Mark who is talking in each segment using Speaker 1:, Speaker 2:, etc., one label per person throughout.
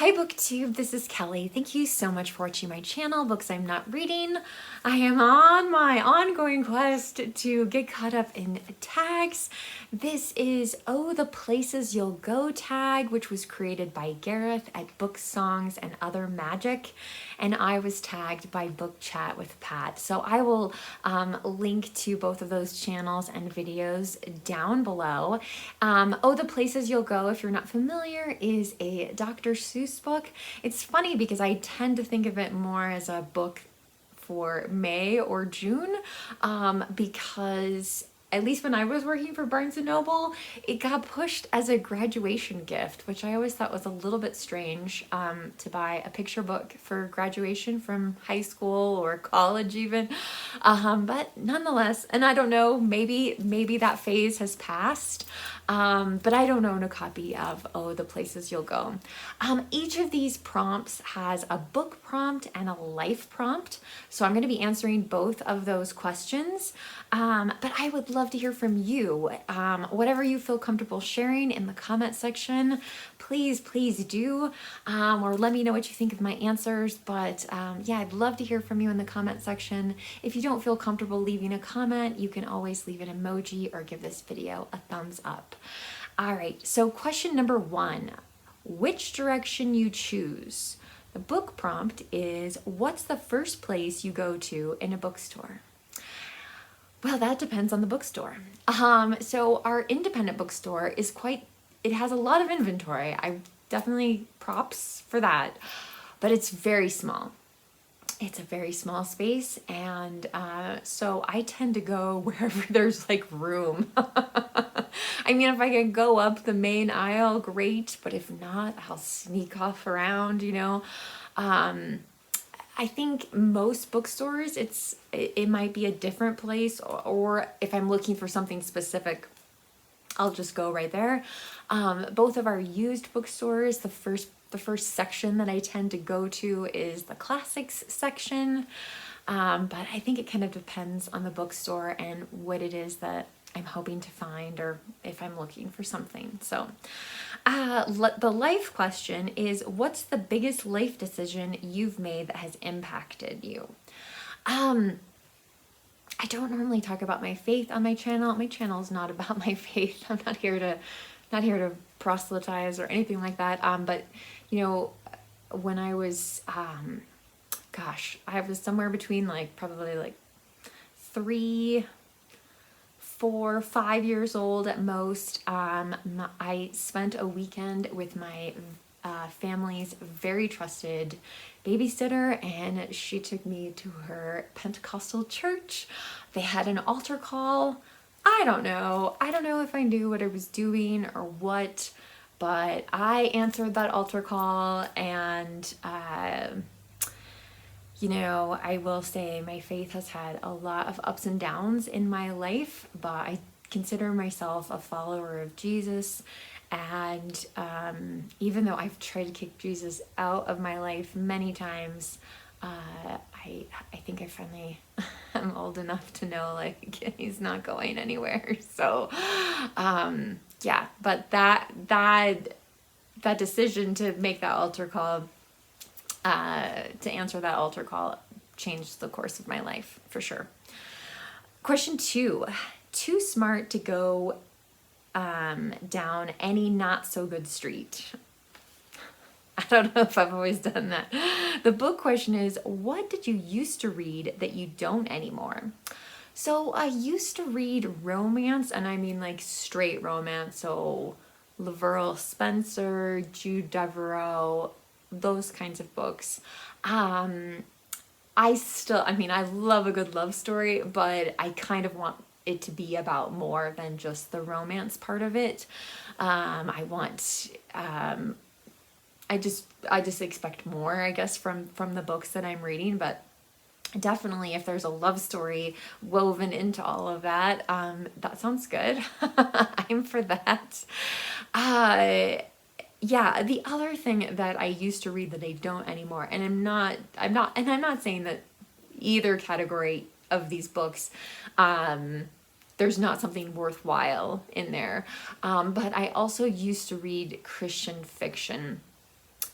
Speaker 1: Hi booktube, this is Kelly. Thank you so much for watching my channel, Books I'm Not Reading. I am on my ongoing quest to get caught up in tags. This is Oh the Places You'll Go tag, which was created by Gareth at Book Songs and Other Magic, and I was tagged by Book Chat with Pat. So I will link to both of those channels and videos down below. Oh the Places You'll Go, if you're not familiar, is a Dr. Seuss book. It's funny because I tend to think of it more as a book for May or June, because at least when I was working for Barnes & Noble, it got pushed as a graduation gift, which I always thought was a little bit strange, to buy a picture book for graduation from high school or college even. But nonetheless, and I don't know, maybe that phase has passed, but I don't own a copy of Oh the Places You'll Go. Each of these prompts has a book prompt and a life prompt, so I'm going to be answering both of those questions, but I would love to hear from you. Whatever you feel comfortable sharing in the comment section, please do, or let me know what you think of my answers. But yeah, I'd love to hear from you in the comment section. If you don't feel comfortable leaving a comment, you can always leave an emoji or give this video a thumbs up. All right, so question number 1, which direction you choose? The book prompt is, what's the first place you go to in a bookstore? Well, that depends on the bookstore. So our independent bookstore is it has a lot of inventory. I definitely props for that, but it's very small. It's a very small space, and so I tend to go wherever there's like room. I mean, if I can go up the main aisle, great, but if not, I'll sneak off around, you know. I think most bookstores, it might be a different place, or if I'm looking for something specific, I'll just go right there. Both of our used bookstores, the first section that I tend to go to is the classics section, but I think it kind of depends on the bookstore and what it is that I'm hoping to find, or if I'm looking for something. So the life question is, what's the biggest life decision you've made that has impacted you? I don't normally talk about my faith on my channel. My channel is not about my faith. I'm not here to proselytize or anything like that. But you know, when I was, gosh, I was somewhere between probably 3, 4, 5 years old at most. I spent a weekend with my family's very trusted babysitter, and she took me to her Pentecostal church. They had an altar call. I don't know if I knew what I was doing or what, but I answered that altar call, and you know, I will say my faith has had a lot of ups and downs in my life, but I consider myself a follower of Jesus. And even though I've tried to kick Jesus out of my life many times, I think I finally am old enough to know he's not going anywhere. So yeah, but that decision to make that altar call, to answer that altar call, changed the course of my life for sure. Question 2, too smart to go down any not so good street? I don't know if I've always done that. The book question is, what did you used to read that you don't anymore? So I used to read romance, and I mean straight romance, so Laverle Spencer, Jude Deveraux, those kinds of books. I love a good love story, but I kind of want it to be about more than just the romance part of it. I just expect more, I guess, from the books that I'm reading, but definitely if there's a love story woven into all of that, that sounds good. I'm for that. Yeah, the other thing that I used to read that I don't anymore, and I'm not saying that either category of these books, there's not something worthwhile in there, but I also used to read Christian fiction.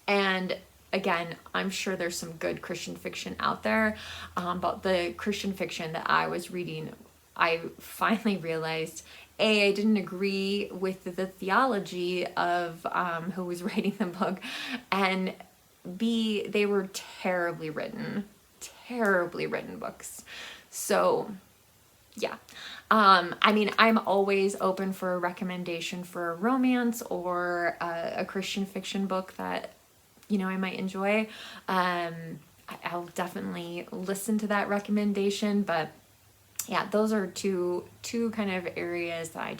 Speaker 1: And And again, I'm sure there's some good Christian fiction out there, but the Christian fiction that I was reading, I finally realized, A, I didn't agree with the theology of who was writing the book, and B, they were terribly written books. So yeah. I mean, I'm always open for a recommendation for a romance or a Christian fiction book that, I might enjoy. I'll definitely listen to that recommendation, but yeah, those are two kind of areas that I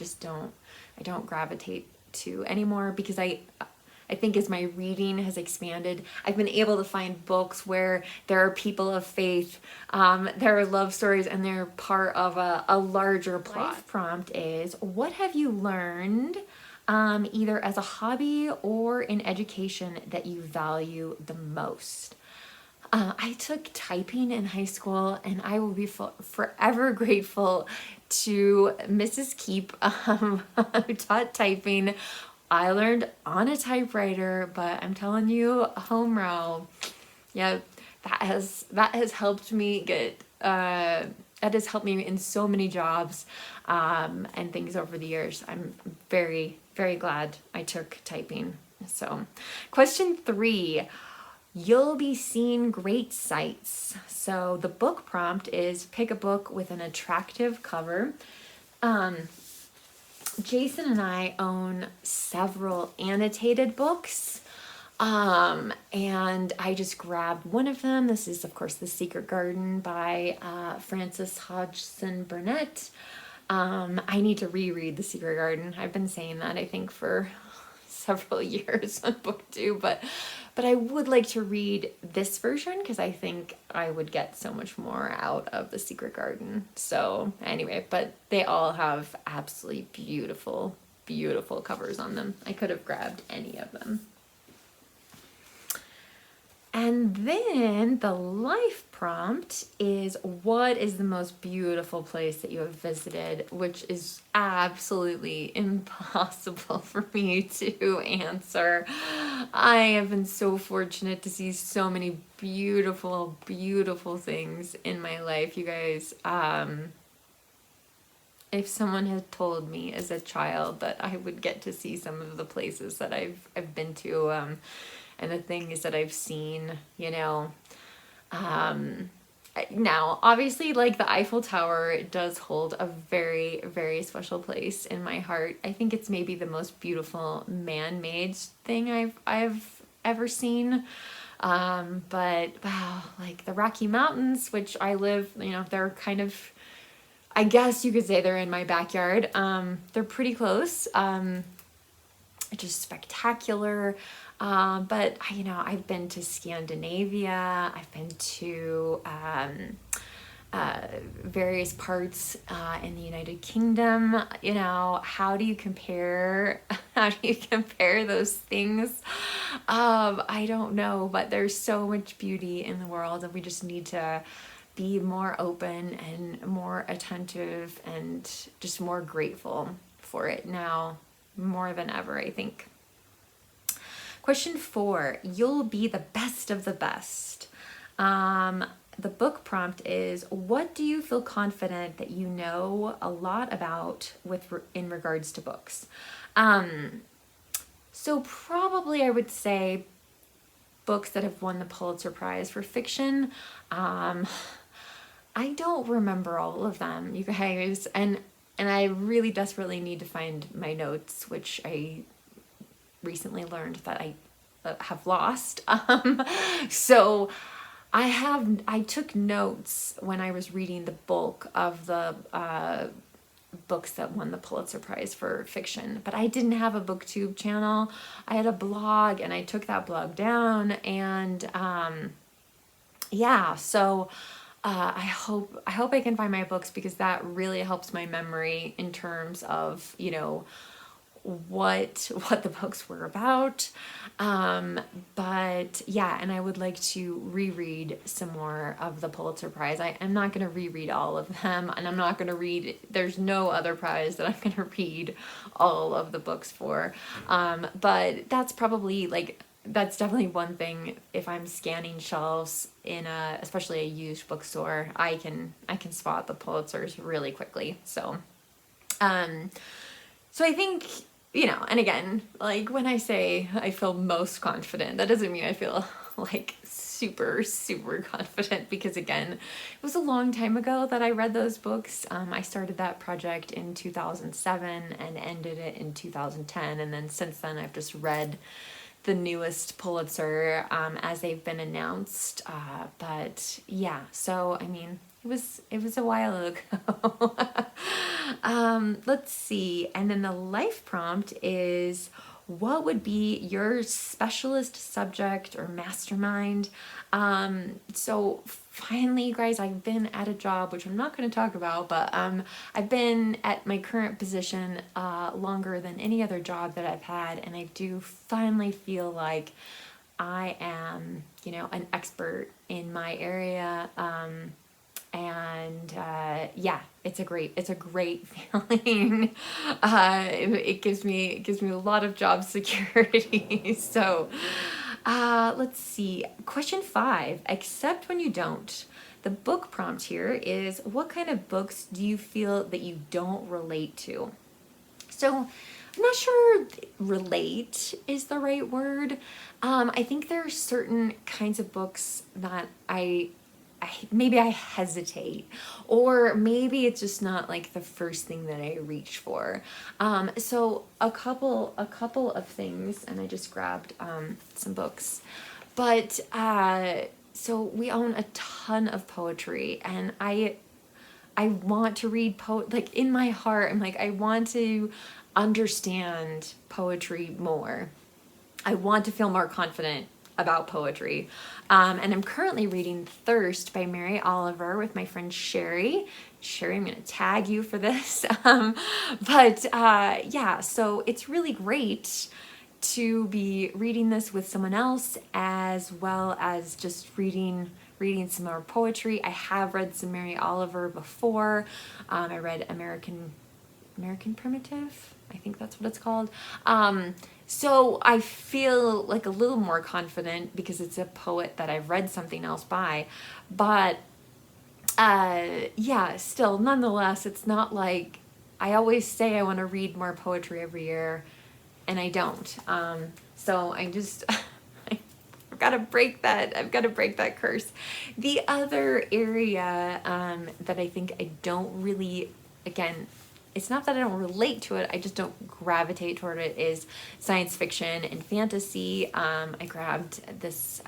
Speaker 1: don't gravitate to anymore, because I think as my reading has expanded, I've been able to find books where there are people of faith, there are love stories, and they're part of a larger plot. Life prompt is, what have you learned either as a hobby or in education that you value the most? I took typing in high school, and I will be forever grateful to Mrs. Keep, who taught typing. I learned on a typewriter, but I'm telling you, home row, yeah, that has helped me get that has helped me in so many jobs and things over the years. I'm very, very glad I took typing. So, question 3. You'll be seeing great sights. So the book prompt is, pick a book with an attractive cover. Jason and I own several annotated books, and I just grabbed one of them. This is, of course, The Secret Garden by Frances Hodgson Burnett. I need to reread The Secret Garden. I've been saying that, I think, for several years on booktube, but I would like to read this version because I think I would get so much more out of The Secret Garden. So anyway, but they all have absolutely beautiful, beautiful covers on them. I could have grabbed any of them. And then the life prompt is, what is the most beautiful place that you have visited? Which is absolutely impossible for me to answer. I have been so fortunate to see so many beautiful, beautiful things in my life, you guys. If someone had told me as a child that I would get to see some of the places that I've been to, and the things that I've seen, now, obviously, like the Eiffel Tower, it does hold a very, very special place in my heart. I think it's maybe the most beautiful man-made thing I've ever seen. But wow, like the Rocky Mountains, which I live, they're kind of, I guess you could say they're in my backyard. They're pretty close. Just spectacular. But I've been to Scandinavia. I've been to various parts in the United Kingdom. How do you compare? How do you compare those things? I don't know, but there's so much beauty in the world, and we just need to be more open and more attentive and just more grateful for it now more than ever, I think. Question 4, you'll be the best of the best. The book prompt is, what do you feel confident that you know a lot about in regards to books? So probably I would say books that have won the Pulitzer Prize for fiction. I don't remember all of them, you guys, and I really desperately need to find my notes, which I recently learned that I have lost. So I took notes when I was reading the bulk of the books that won the Pulitzer Prize for fiction, but I didn't have a booktube channel. I had a blog, and I took that blog down, and so I hope I can find my books, because that really helps my memory in terms of what the books were about. But yeah, and I would like to reread some more of the Pulitzer Prize. I'm not going to reread all of them, and I'm not going to there's no other prize that I'm going to read all of the books for. But that's probably like that's definitely one thing. If I'm scanning shelves in especially a used bookstore, I can spot the Pulitzers really quickly. Um, so I think, and again, like when I say I feel most confident, that doesn't mean I feel like super, super confident, because again, it was a long time ago that I read those books. I started that project in 2007 and ended it in 2010. And then since then, I've just read the newest Pulitzer as they've been announced. But yeah, so I mean, it was a while ago. Let's see. And then the life prompt is, what would be your specialist subject or mastermind? So finally, you guys, I've been at a job, which I'm not going to talk about, but I've been at my current position longer than any other job that I've had, and I do finally feel like I am, an expert in my area. And yeah, it's a great feeling. It gives me a lot of job security. So let's see. Question 5, accept when you don't. The book prompt here is, what kind of books do you feel that you don't relate to? So I'm not sure relate is the right word. I think there are certain kinds of books that maybe I hesitate, or maybe it's just not like the first thing that I reach for. So a couple of things, and I just grabbed some books, but so we own a ton of poetry, and I want to read like in my heart, I'm like, I want to understand poetry more. I want to feel more confident about poetry. And I'm currently reading Thirst by Mary Oliver with my friend Sherry. Sherry, I'm going to tag you for this. But yeah, so it's really great to be reading this with someone else, as well as just reading some more poetry. I have read some Mary Oliver before. I read American Primitive, I think that's what it's called. So I feel like a little more confident because it's a poet that I've read something else by. But yeah, still, nonetheless, it's not like I always say I want to read more poetry every year, and I don't. So I just I've got to break that curse. The other area that I think I don't really, again, it's not that I don't relate to it, I just don't gravitate toward it, is science fiction and fantasy. I grabbed this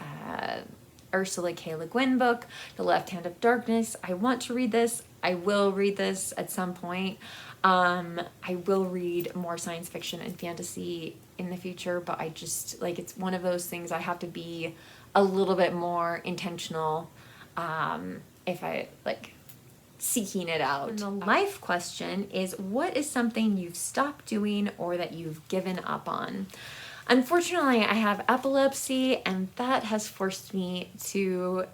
Speaker 1: Ursula K. Le Guin book, The Left Hand of Darkness. I want to read this. I will read this at some point. I will read more science fiction and fantasy in the future, but I just, like, it's one of those things I have to be a little bit more intentional if I, like, seeking it out. And the life question is, what is something you've stopped doing or that you've given up on? Unfortunately, I have epilepsy, and that has forced me to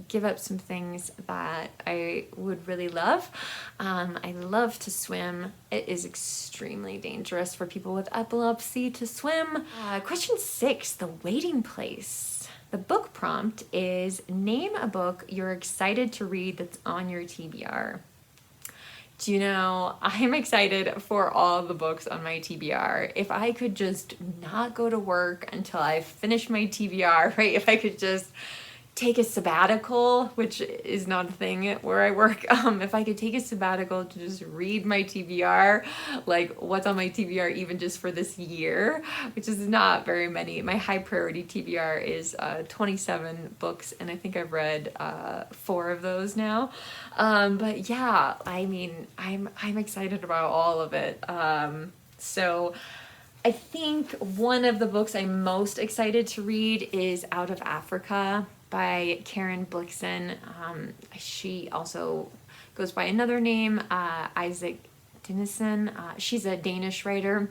Speaker 1: give up some things that I would really love. I love to swim. It is extremely dangerous for people with epilepsy to swim. Question 6, the waiting place. The book prompt is, name a book you're excited to read that's on your TBR. Do you know, I'm excited for all the books on my TBR. If I could just not go to work until I finish my TBR, right? If I could just take a sabbatical, which is not a thing where I work. If I could take a sabbatical to just read my TBR, like what's on my TBR even just for this year, which is not very many. My high priority TBR is 27 books, and I think I've read 4 of those now. But yeah, I mean, I'm excited about all of it. So I think one of the books I'm most excited to read is Out of Africa by Karen Blixen. She also goes by another name, Isaac Dinesen. She's a Danish writer,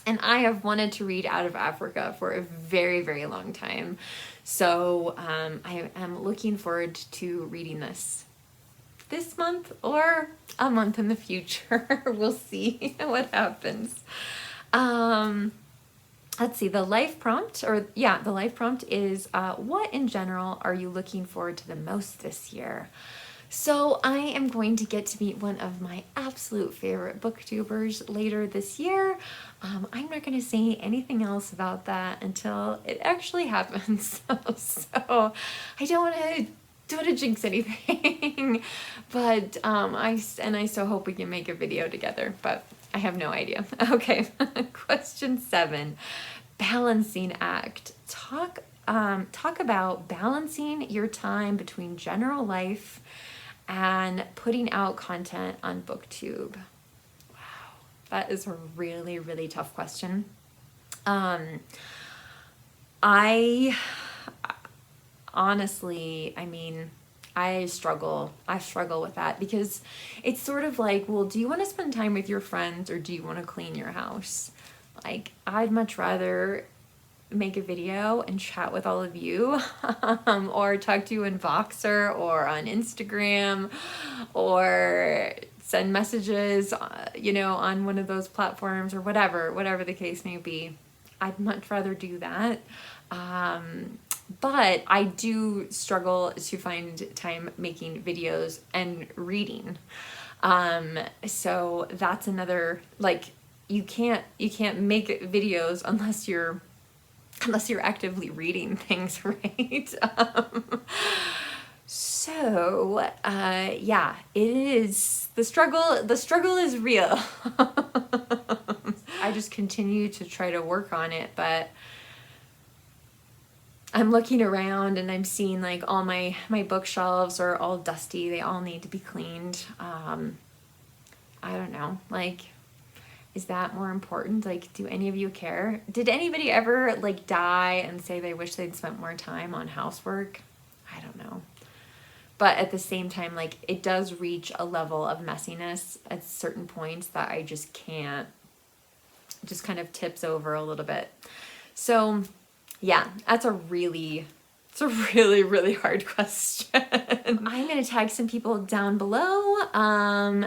Speaker 1: and I have wanted to read Out of Africa for a very, very long time. So I am looking forward to reading this month or a month in the future. We'll see what happens. let's see, the life prompt, the life prompt is, what in general are you looking forward to the most this year? So I am going to get to meet one of my absolute favorite booktubers later this year. I'm not going to say anything else about that until it actually happens. So I don't want to jinx anything, but I so hope we can make a video together, but I have no idea. Okay, question 7, balancing act. Talk about balancing your time between general life and putting out content on booktube. Wow, that is a really, really tough question. I honestly, I mean, I struggle with that, because it's sort of like, well, do you want to spend time with your friends or do you want to clean your house? Like, I'd much rather make a video and chat with all of you, or talk to you in Voxer or on Instagram, or send messages, on one of those platforms, or whatever the case may be. I'd much rather do that. But I do struggle to find time making videos and reading. So that's another, like, you can't make videos unless you're actively reading things, right? Yeah, it is, the struggle is real. I just continue to try to work on it, but I'm looking around and I'm seeing like all my bookshelves are all dusty. They all need to be cleaned. I don't know, like, is that more important? Like, do any of you care? Did anybody ever like die and say they wish they'd spent more time on housework? I don't know. But at the same time, like, it does reach a level of messiness at certain points that I just can't, it just kind of tips over a little bit. So yeah, that's a really, really hard question. I'm going to tag some people down below.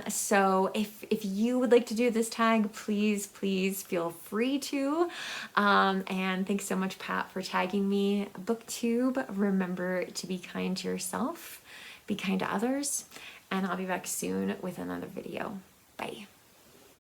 Speaker 1: So if you would like to do this tag, please feel free to. And thanks so much, Pat, for tagging me. BookTube, remember to be kind to yourself, be kind to others, and I'll be back soon with another video. Bye.